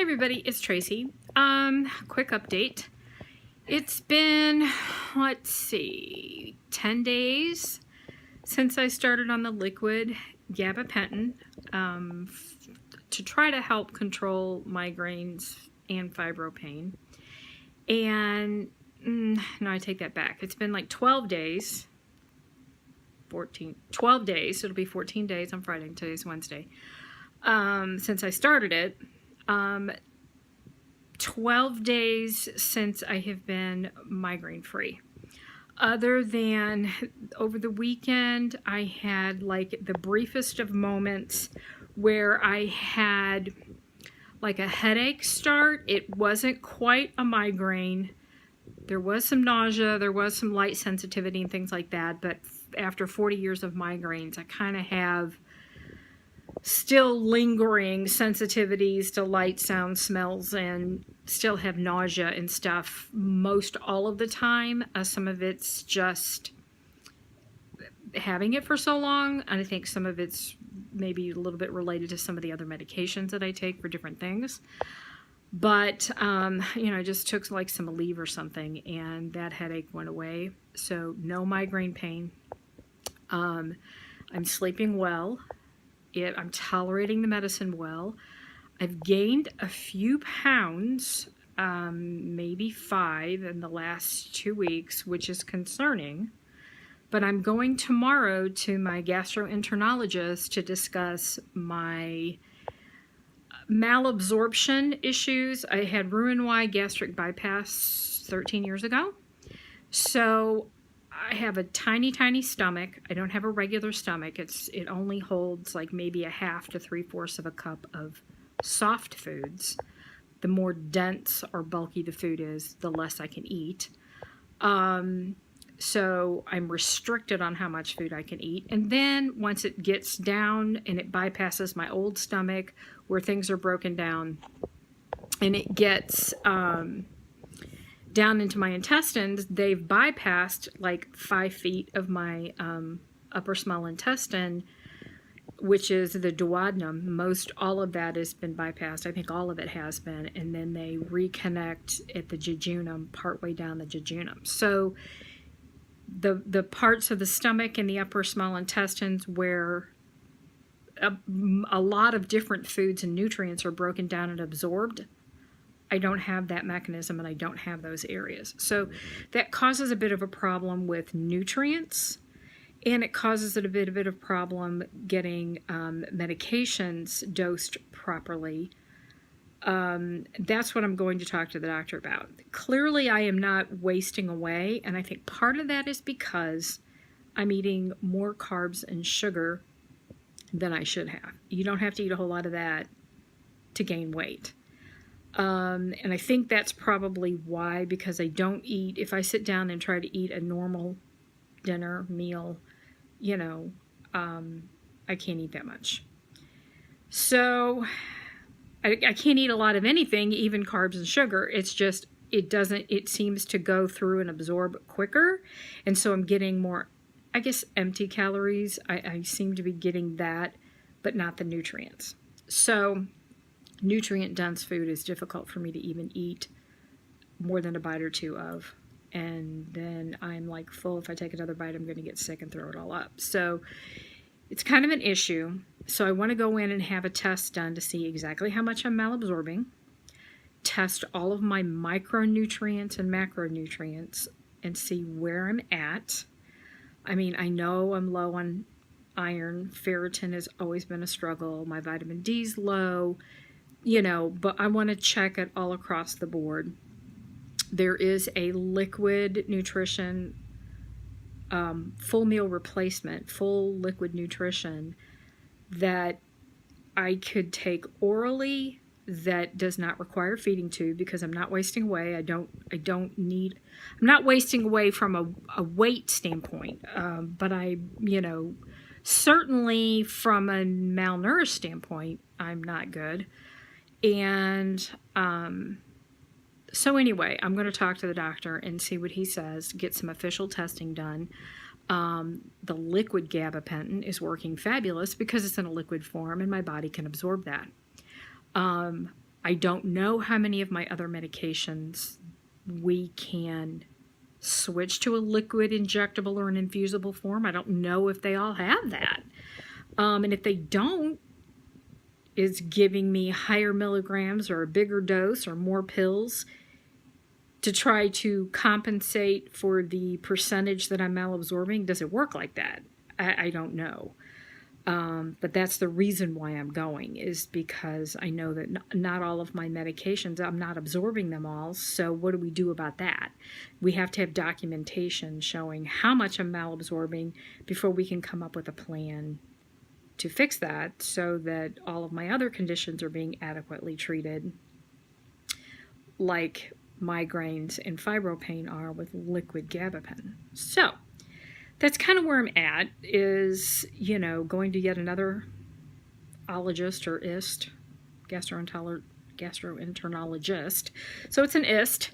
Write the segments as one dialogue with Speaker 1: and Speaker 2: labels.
Speaker 1: everybody, it's Tracy. Quick update. It's been, let's see, 10 days since I started on the liquid Gabapentin to try to help control migraines and fibro pain. And no, I take that back. It's been like 12 days. 12 days. It'll be 14 days on Friday. Today's Wednesday. Since I started it. 12 days since I have been migraine free. Other than over the weekend, I had like the briefest of moments where I had like a headache start. It wasn't quite a migraine. There was some nausea, there was some light sensitivity and things like that, but after 40 years of migraines, I kind of have still lingering sensitivities to light, sound, smells, and still have nausea and stuff most all of the time. Some of it's just having it for so long, and I think some of it's maybe a little bit related to some of the other medications that I take for different things. But, you know, I just took like some Aleve or something, and that headache went away. So no migraine pain. I'm sleeping well. I'm tolerating the medicine well. I've gained a few pounds, maybe 5 in the last 2 weeks, which is concerning. But I'm going tomorrow to my gastroenternologist to discuss my malabsorption issues. I had Roux-en-Y gastric bypass 13 years ago. So I have a tiny, tiny stomach. I don't have a regular stomach. It only holds like maybe a half to 3/4 of a cup of soft foods. The more dense or bulky the food is, the less I can eat. So I'm restricted on how much food I can eat. And then once it gets down and it bypasses my old stomach where things are broken down and it gets down into my intestines, they've bypassed like 5 feet of my upper small intestine, which is the duodenum. Most all of that has been bypassed. I think all of it has been. And then they reconnect at the jejunum, partway down the jejunum. So the parts of the stomach and the upper small intestines where a lot of different foods and nutrients are broken down and absorbed, I don't have that mechanism and I don't have those areas. So that causes a bit of a problem with nutrients, and it causes a bit of a problem getting medications dosed properly. That's what I'm going to talk to the doctor about. Clearly I am not wasting away, and I think part of that is because I'm eating more carbs and sugar than I should have. You don't have to eat a whole lot of that to gain weight. And I think that's probably why, because I don't eat, if I sit down and try to eat a normal dinner meal, you know, I can't eat that much. So I can't eat a lot of anything, even carbs and sugar. It's just, it seems to go through and absorb quicker. And so I'm getting more, I guess, empty calories. I seem to be getting that, but not the nutrients. So nutrient-dense food is difficult for me to even eat more than a bite or two of. And then I'm like full. If I take another bite, I'm going to get sick and throw it all up. So it's kind of an issue. So I want to go in and have a test done to see exactly how much I'm malabsorbing, test all of my micronutrients and macronutrients, and see where I'm at. I mean, I know I'm low on iron. Ferritin has always been a struggle. My vitamin D's low. You know, but I want to check it all across the board. There is a liquid nutrition, full meal replacement, full liquid nutrition that I could take orally that does not require feeding tube, because I'm not wasting away. I'm not wasting away from a weight standpoint, but you know, certainly from a malnourished standpoint, I'm not good. And so anyway, I'm going to talk to the doctor and see what he says, get some official testing done. The liquid gabapentin is working fabulous because it's in a liquid form and my body can absorb that. I don't know how many of my other medications we can switch to a liquid, injectable, or an infusible form. I don't know if they all have that. And if they don't, is giving me higher milligrams or a bigger dose or more pills to try to compensate for the percentage that I'm malabsorbing. Does it work like that? I don't know. But that's the reason why I'm going, is because I know that not all of my medications, I'm not absorbing them all. So what do we do about that? We have to have documentation showing how much I'm malabsorbing before we can come up with a plan to fix that, so that all of my other conditions are being adequately treated, like migraines and fibro pain are with liquid gabapentin. So that's kind of where I'm at, is, going to yet another ologist or ist, gastroenterologist. So it's an ist,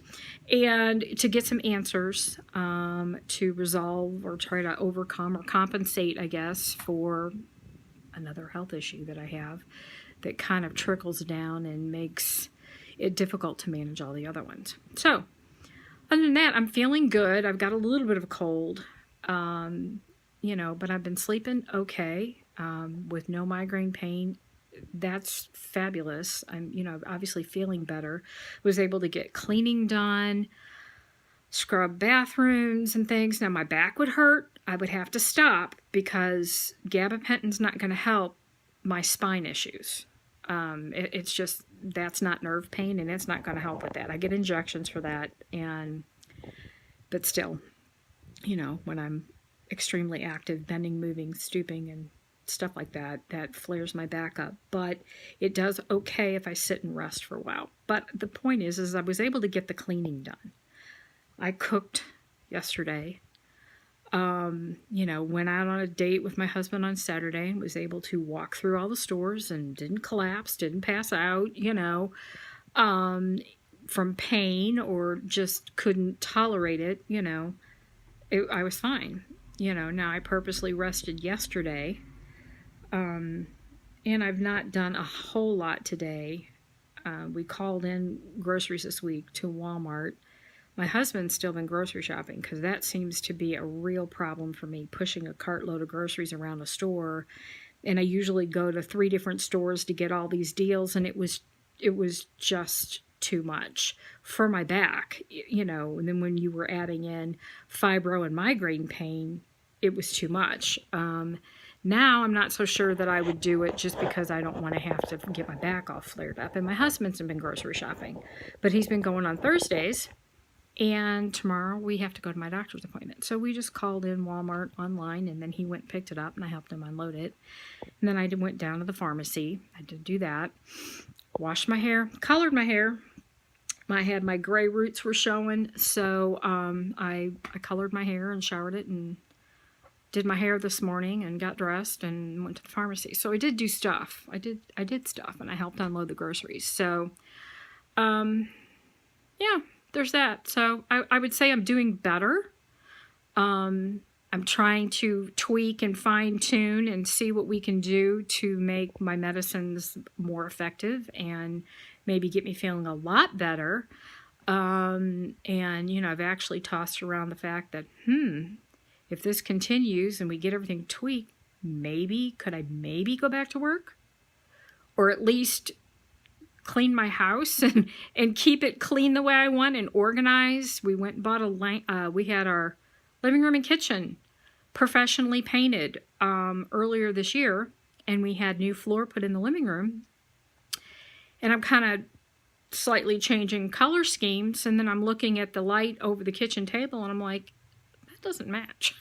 Speaker 1: and to get some answers to resolve or try to overcome or compensate, I guess, for another health issue that I have that kind of trickles down and makes it difficult to manage all the other ones. So other than that, I'm feeling good. I've got a little bit of a cold, but I've been sleeping okay, with no migraine pain. That's fabulous. I'm, obviously feeling better. Was able to get cleaning done, scrub bathrooms and things. Now my back would hurt. I would have to stop because gabapentin's not going to help my spine issues. It's just, that's not nerve pain, and it's not going to help with that. I get injections for that, but still, when I'm extremely active, bending, moving, stooping, and stuff like that, that flares my back up. But it does okay if I sit and rest for a while. But the point is I was able to get the cleaning done. I cooked yesterday. Went out on a date with my husband on Saturday and was able to walk through all the stores and didn't collapse, didn't pass out, from pain, or just couldn't tolerate it, I was fine. Now I purposely rested yesterday, and I've not done a whole lot today. We called in groceries this week to Walmart. My husband's still been grocery shopping, because that seems to be a real problem for me, pushing a cartload of groceries around a store. And I usually go to 3 different stores to get all these deals, and it was just too much for my back, and then when you were adding in fibro and migraine pain, it was too much. Now I'm not so sure that I would do it, just because I don't want to have to get my back all flared up. And my husband's been grocery shopping, but he's been going on Thursdays. And tomorrow we have to go to my doctor's appointment. So we just called in Walmart online, and then he went and picked it up, and I helped him unload it. And then I went down to the pharmacy. I did do that. Washed my hair, colored my hair. I had my gray roots were showing, so I colored my hair and showered it and did my hair this morning and got dressed and went to the pharmacy. So I did do stuff. I did stuff, and I helped unload the groceries. So, yeah. There's that. So I would say I'm doing better. I'm trying to tweak and fine tune and see what we can do to make my medicines more effective and maybe get me feeling a lot better. And, I've actually tossed around the fact that, if this continues and we get everything tweaked, could I go back to work? Or at least clean my house and keep it clean the way I want and organized. We went and bought we had our living room and kitchen professionally painted earlier this year, and we had new floor put in the living room. And I'm kind of slightly changing color schemes, and then I'm looking at the light over the kitchen table, and I'm like, that doesn't match.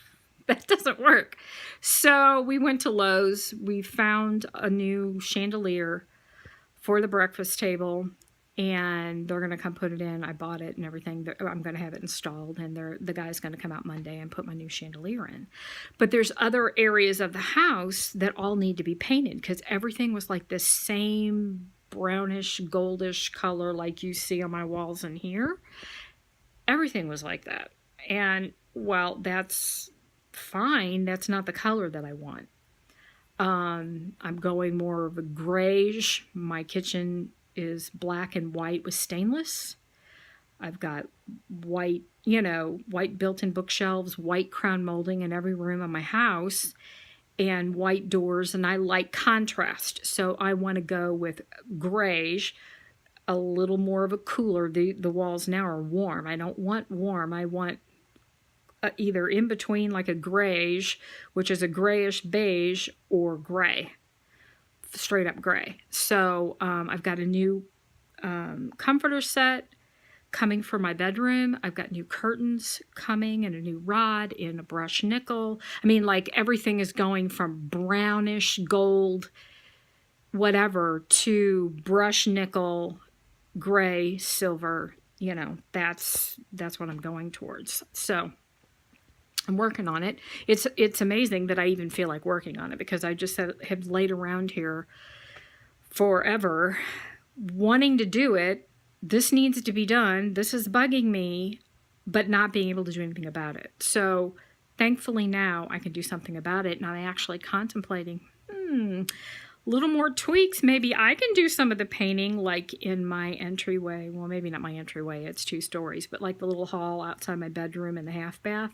Speaker 1: That doesn't work. So we went to Lowe's. We found a new chandelier for the breakfast table, and they're going to come put it in. I bought it and everything. I'm going to have it installed, and the guy's going to come out Monday and put my new chandelier in. But there's other areas of the house that all need to be painted, because everything was like this same brownish, goldish color like you see on my walls in here. Everything was like that. And while that's fine, that's not the color that I want. I'm going more of a grayish. My kitchen is black and white with stainless. I've got white, white built-in bookshelves, white crown molding in every room of my house, and white doors, and I like contrast. So I want to go with grayish, a little more of a cooler. The walls now are warm. I don't want warm. I want either in between, like a grayish, which is a grayish beige, or gray, straight up gray. So I've got a new comforter set coming for my bedroom. I've got new curtains coming and a new rod and a brushed nickel. I mean, like, everything is going from brownish gold whatever to brushed nickel, gray, silver. That's what I'm going towards. So I'm working on it. It's amazing that I even feel like working on it, because I just have laid around here forever wanting to do it. This needs to be done. This is bugging me, but not being able to do anything about it. So thankfully now I can do something about it, and I'm actually contemplating, little more tweaks. Maybe I can do some of the painting, like in my entryway. Well, maybe not my entryway, it's 2 stories, but like the little hall outside my bedroom and the half bath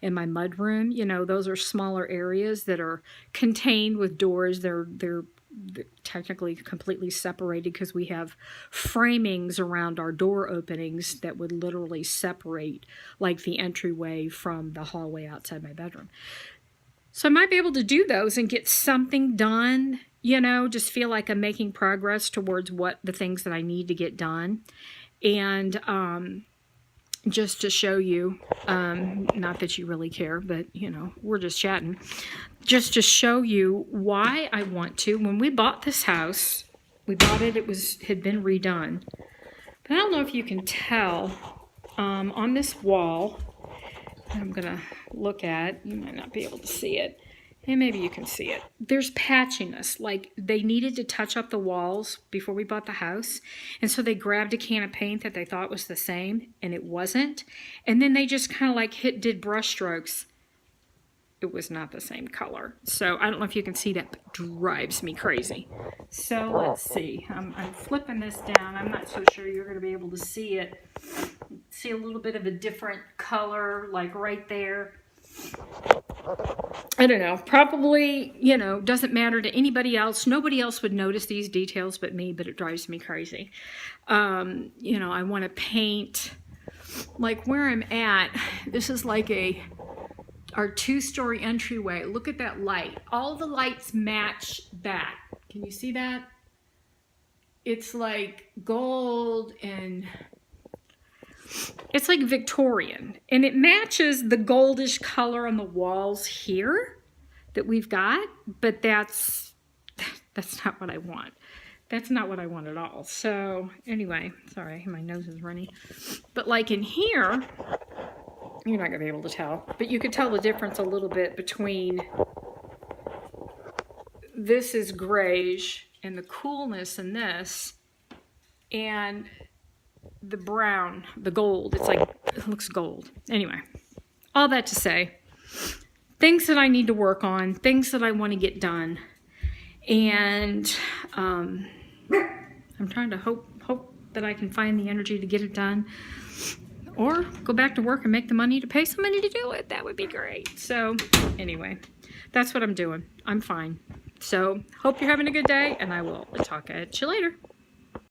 Speaker 1: and my mud room. Those are smaller areas that are contained with doors. They're technically completely separated because we have framings around our door openings that would literally separate, like, the entryway from the hallway outside my bedroom. So I might be able to do those and get something done, just feel like I'm making progress towards what the things that I need to get done. And just to show you, not that you really care, but, we're just chatting, just to show you why I want to. When we bought this house, we bought it, had been redone. But I don't know if you can tell, on this wall, I'm going to look at, you might not be able to see it, and maybe you can see it. There's patchiness, like they needed to touch up the walls before we bought the house, and so they grabbed a can of paint that they thought was the same, and it wasn't, and then they just kind of like did brush strokes. It was not the same color. So I don't know if you can see that, but drives me crazy. So let's see. I'm flipping this down. I'm not so sure you're going to be able to see it. See a little bit of a different color, like right there. I don't know. Probably, doesn't matter to anybody else. Nobody else would notice these details but me, but it drives me crazy. I want to paint, like where I'm at. This is like our 2-story entryway. Look at that light. All the lights match that. Can you see that? It's like gold, and it's like Victorian, and it matches the goldish color on the walls here that we've got, but that's not what I want. That's not what I want at all. So anyway, sorry, my nose is runny. But like in here, you're not going to be able to tell, but you could tell the difference a little bit between this is grayish and the coolness in this, and the brown, the gold. It's like, it looks gold. Anyway, all that to say, things that I need to work on, things that I want to get done, and I'm trying to hope that I can find the energy to get it done, or go back to work and make the money to pay somebody to do it. That would be great. So anyway, that's what I'm doing. I'm fine. So hope you're having a good day, and I will talk at you later.